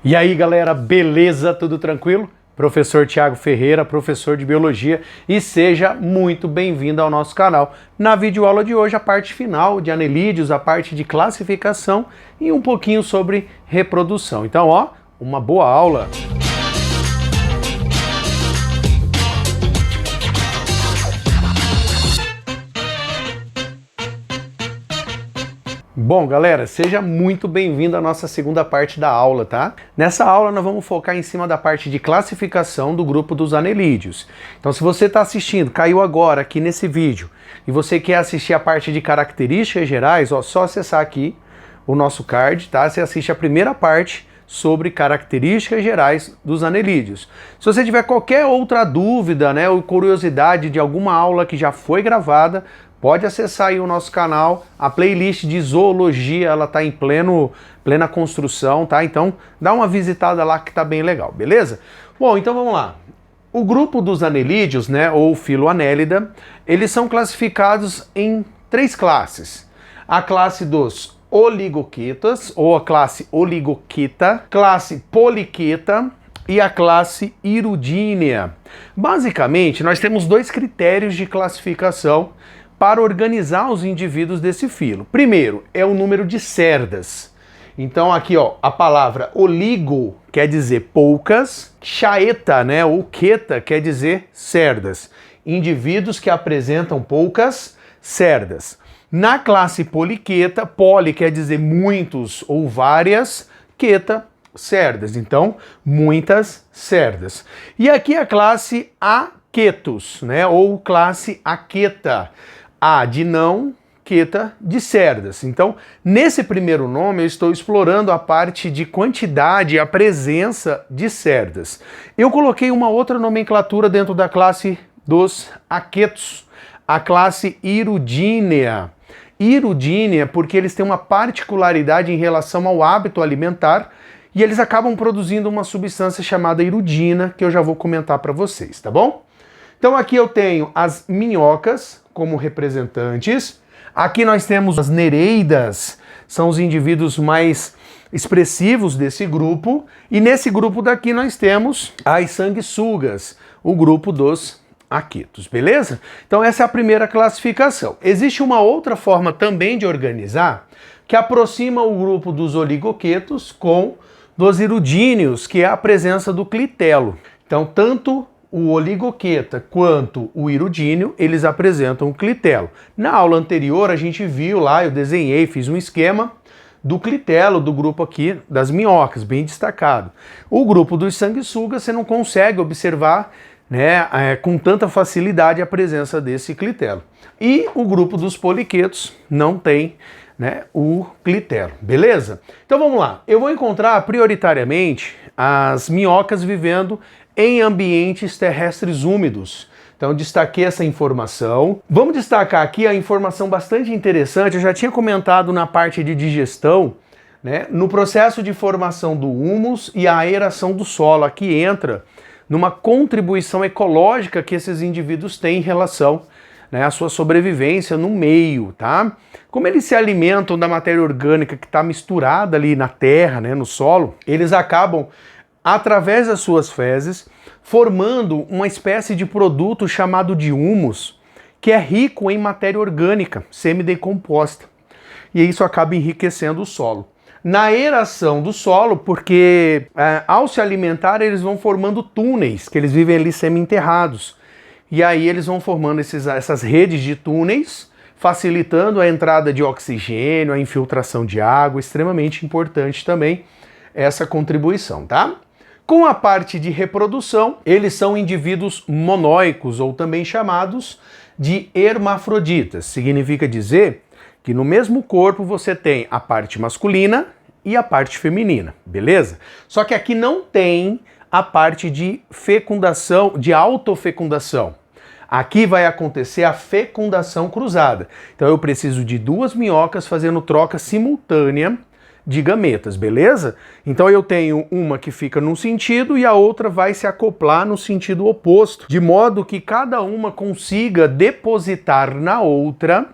E aí galera, beleza? Tudo tranquilo? Professor Thiago Ferreira, professor de Biologia, e seja muito bem-vindo ao nosso canal. Na videoaula de hoje, a parte final de anelídeos, a parte de classificação e um pouquinho sobre reprodução. Então, ó, uma boa aula! Bom, galera, seja muito bem-vindo à nossa segunda parte da aula, tá? Nessa aula nós vamos focar em cima da parte de classificação do grupo dos anelídeos. Então, se você está assistindo, caiu agora aqui nesse vídeo, e você quer assistir a parte de características gerais, ó, só acessar aqui o nosso card, tá? Você assiste a primeira parte sobre características gerais dos anelídeos. Se você tiver qualquer outra dúvida, né, ou curiosidade de alguma aula que já foi gravada, pode acessar aí o nosso canal, a playlist de zoologia, ela tá em plena construção, tá? Então dá uma visitada lá que tá bem legal, beleza? Bom, então vamos lá. O grupo dos anelídeos, né, ou Filoanelida, eles são classificados em três classes. A classe dos oligoquetas, ou a classe oligoqueta, classe poliqueta e a classe hirudínea. Basicamente, nós temos dois critérios de classificação para organizar os indivíduos desse filo. Primeiro, é o número de cerdas. Então aqui, ó, a palavra oligo quer dizer poucas, chaeta, né, ou queta quer dizer cerdas. Indivíduos que apresentam poucas cerdas. Na classe poliqueta, poli quer dizer muitos ou várias, queta, cerdas. Então, muitas cerdas. E aqui a classe aquetos, né, ou classe aqueta. A de não, queta de cerdas. Então, nesse primeiro nome, eu estou explorando a parte de quantidade, a presença de cerdas. Eu coloquei uma outra nomenclatura dentro da classe dos aquetos, a classe hirudínea. Hirudínea porque eles têm uma particularidade em relação ao hábito alimentar e eles acabam produzindo uma substância chamada hirudina, que eu já vou comentar para vocês, tá bom? Então aqui eu tenho as minhocas como representantes. Aqui nós temos as nereidas, são os indivíduos mais expressivos desse grupo. E nesse grupo daqui nós temos as sanguessugas, o grupo dos aquetos, beleza? Então essa é a primeira classificação. Existe uma outra forma também de organizar, que aproxima o grupo dos oligoquetos com dos hirudíneos, que é a presença do clitelo. Então tanto o oligoqueta quanto o hirudíneo, eles apresentam o clitelo. Na aula anterior a gente viu lá, eu desenhei, fiz um esquema do clitelo do grupo aqui das minhocas, bem destacado. O grupo dos sanguessugas você não consegue observar, né, com tanta facilidade a presença desse clitelo. E o grupo dos poliquetos não tem, né, o clitelo, beleza? Então vamos lá, eu vou encontrar prioritariamente as minhocas vivendo em ambientes terrestres úmidos. Então destaquei essa informação. Vamos destacar aqui a informação bastante interessante, eu já tinha comentado na parte de digestão, né, no processo de formação do humus e a aeração do solo. Aqui entra numa contribuição ecológica que esses indivíduos têm em relação, né, à sua sobrevivência no meio, tá? Como eles se alimentam da matéria orgânica que está misturada ali na terra, né, no solo, eles acabam, através das suas fezes, formando uma espécie de produto chamado de humus, que é rico em matéria orgânica, semidecomposta. E isso acaba enriquecendo o solo. Na aeração do solo, porque ao se alimentar eles vão formando túneis, que eles vivem ali semi-enterrados. E aí eles vão formando essas redes de túneis, facilitando a entrada de oxigênio, a infiltração de água, extremamente importante também essa contribuição, tá? Com a parte de reprodução, eles são indivíduos monóicos, ou também chamados de hermafroditas. Significa dizer que no mesmo corpo você tem a parte masculina e a parte feminina, beleza? Só que aqui não tem a parte de fecundação, de autofecundação. Aqui vai acontecer a fecundação cruzada. Então eu preciso de duas minhocas fazendo troca simultânea de gametas, beleza? Então eu tenho uma que fica num sentido e a outra vai se acoplar no sentido oposto, de modo que cada uma consiga depositar na outra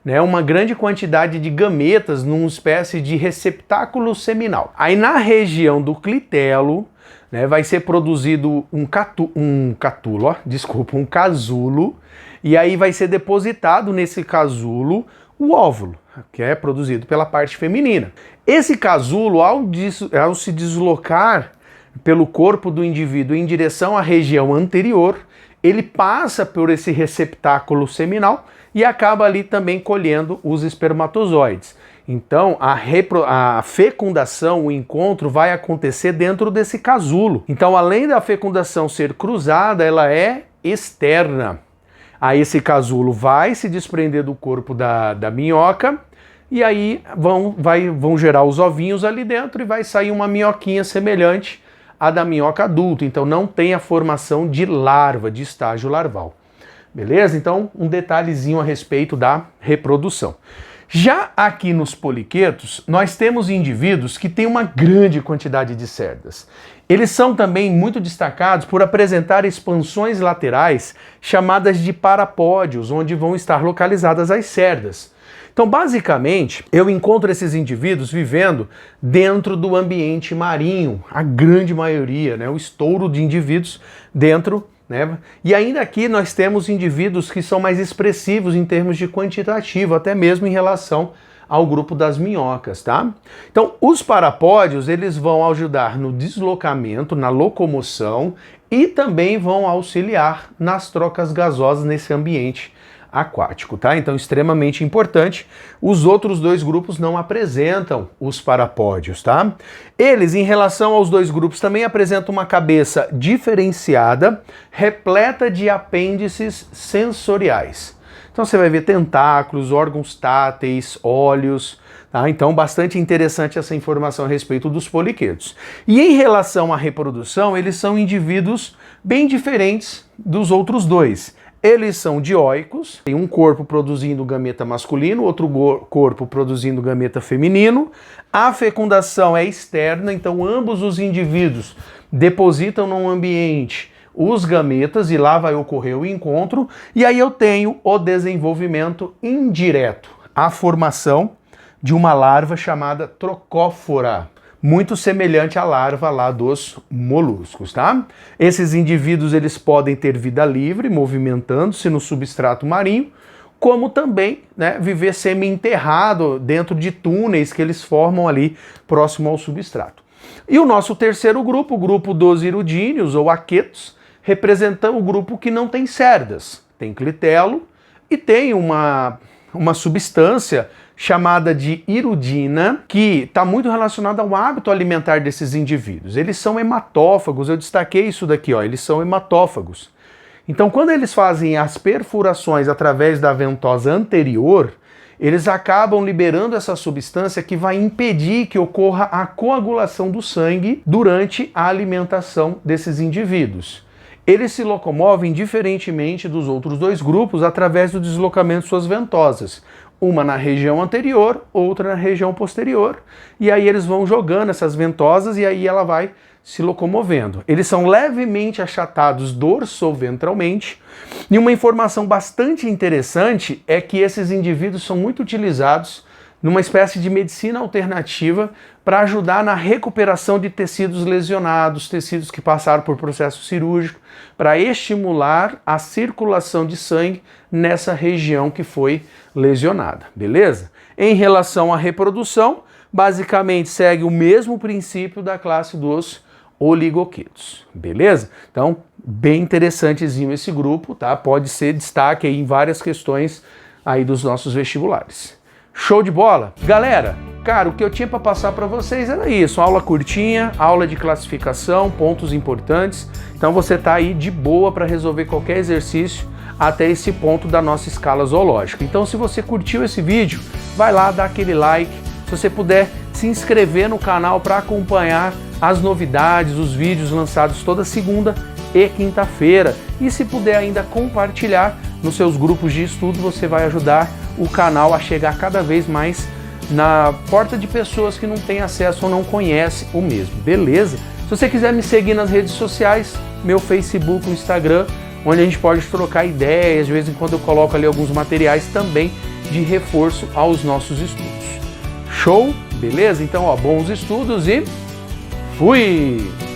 né, uma grande quantidade de gametas numa espécie de receptáculo seminal. Aí na região do clitelo, né, vai ser produzido um casulo, e aí vai ser depositado nesse casulo o óvulo, que é produzido pela parte feminina. Esse casulo, ao se deslocar pelo corpo do indivíduo em direção à região anterior, ele passa por esse receptáculo seminal e acaba ali também colhendo os espermatozoides. Então, a fecundação, o encontro, vai acontecer dentro desse casulo. Então, além da fecundação ser cruzada, ela é externa. Aí esse casulo vai se desprender do corpo da minhoca e aí vão gerar os ovinhos ali dentro e vai sair uma minhoquinha semelhante à da minhoca adulta. Então, não tem a formação de larva, de estágio larval. Beleza? Então, um detalhezinho a respeito da reprodução. Já aqui nos poliquetos, nós temos indivíduos que têm uma grande quantidade de cerdas. Eles são também muito destacados por apresentar expansões laterais chamadas de parapódios, onde vão estar localizadas as cerdas. Então, basicamente, eu encontro esses indivíduos vivendo dentro do ambiente marinho, a grande maioria, né, o estouro de indivíduos dentro, né? E ainda aqui nós temos indivíduos que são mais expressivos em termos de quantitativo, até mesmo em relação ao grupo das minhocas, tá? Então, os parapódios, eles vão ajudar no deslocamento, na locomoção e também vão auxiliar nas trocas gasosas nesse ambiente aquático, tá? Então, extremamente importante. Os outros dois grupos não apresentam os parapódios, tá? Eles, em relação aos dois grupos, também apresentam uma cabeça diferenciada, repleta de apêndices sensoriais. Então, você vai ver tentáculos, órgãos táteis, olhos, tá? Então, bastante interessante essa informação a respeito dos poliquetos. E em relação à reprodução, eles são indivíduos bem diferentes dos outros dois. Eles são dioicos, tem um corpo produzindo gameta masculino, outro corpo produzindo gameta feminino. A fecundação é externa, então ambos os indivíduos depositam num ambiente os gametas e lá vai ocorrer o encontro. E aí eu tenho o desenvolvimento indireto, a formação de uma larva chamada trocófora, muito semelhante à larva lá dos moluscos, tá? Esses indivíduos, eles podem ter vida livre, movimentando-se no substrato marinho, como também, né, viver semi-enterrado dentro de túneis que eles formam ali próximo ao substrato. E o nosso terceiro grupo, o grupo dos hirudíneos ou aquetos, representa o grupo que não tem cerdas, tem clitelo e tem uma substância chamada de hirudina, que está muito relacionada ao hábito alimentar desses indivíduos. Eles são hematófagos, eu destaquei isso daqui, ó, eles são hematófagos. Então, quando eles fazem as perfurações através da ventosa anterior, eles acabam liberando essa substância que vai impedir que ocorra a coagulação do sangue durante a alimentação desses indivíduos. Eles se locomovem diferentemente dos outros dois grupos através do deslocamento de suas ventosas. Uma na região anterior, outra na região posterior. E aí eles vão jogando essas ventosas e aí ela vai se locomovendo. Eles são levemente achatados dorsoventralmente. E uma informação bastante interessante é que esses indivíduos são muito utilizados numa espécie de medicina alternativa para ajudar na recuperação de tecidos lesionados, tecidos que passaram por processo cirúrgico, para estimular a circulação de sangue nessa região que foi lesionada, beleza? Em relação à reprodução, basicamente segue o mesmo princípio da classe dos oligoquetos, beleza? Então, bem interessantezinho esse grupo, tá? Pode ser destaque aí em várias questões aí dos nossos vestibulares. Show de bola? Galera, cara, o que eu tinha para passar para vocês era isso, aula curtinha, aula de classificação, pontos importantes. Então você tá aí de boa para resolver qualquer exercício até esse ponto da nossa escala zoológica. Então, se você curtiu esse vídeo, vai lá, dá aquele like. Se você puder se inscrever no canal para acompanhar as novidades, os vídeos lançados toda segunda e quinta-feira. E se puder ainda compartilhar nos seus grupos de estudo, você vai ajudar o canal a chegar cada vez mais na porta de pessoas que não têm acesso ou não conhecem o mesmo, beleza? Se você quiser me seguir nas redes sociais, meu Facebook, o Instagram, onde a gente pode trocar ideias, de vez em quando eu coloco ali alguns materiais também de reforço aos nossos estudos. Show? Beleza? Então, ó, bons estudos e fui!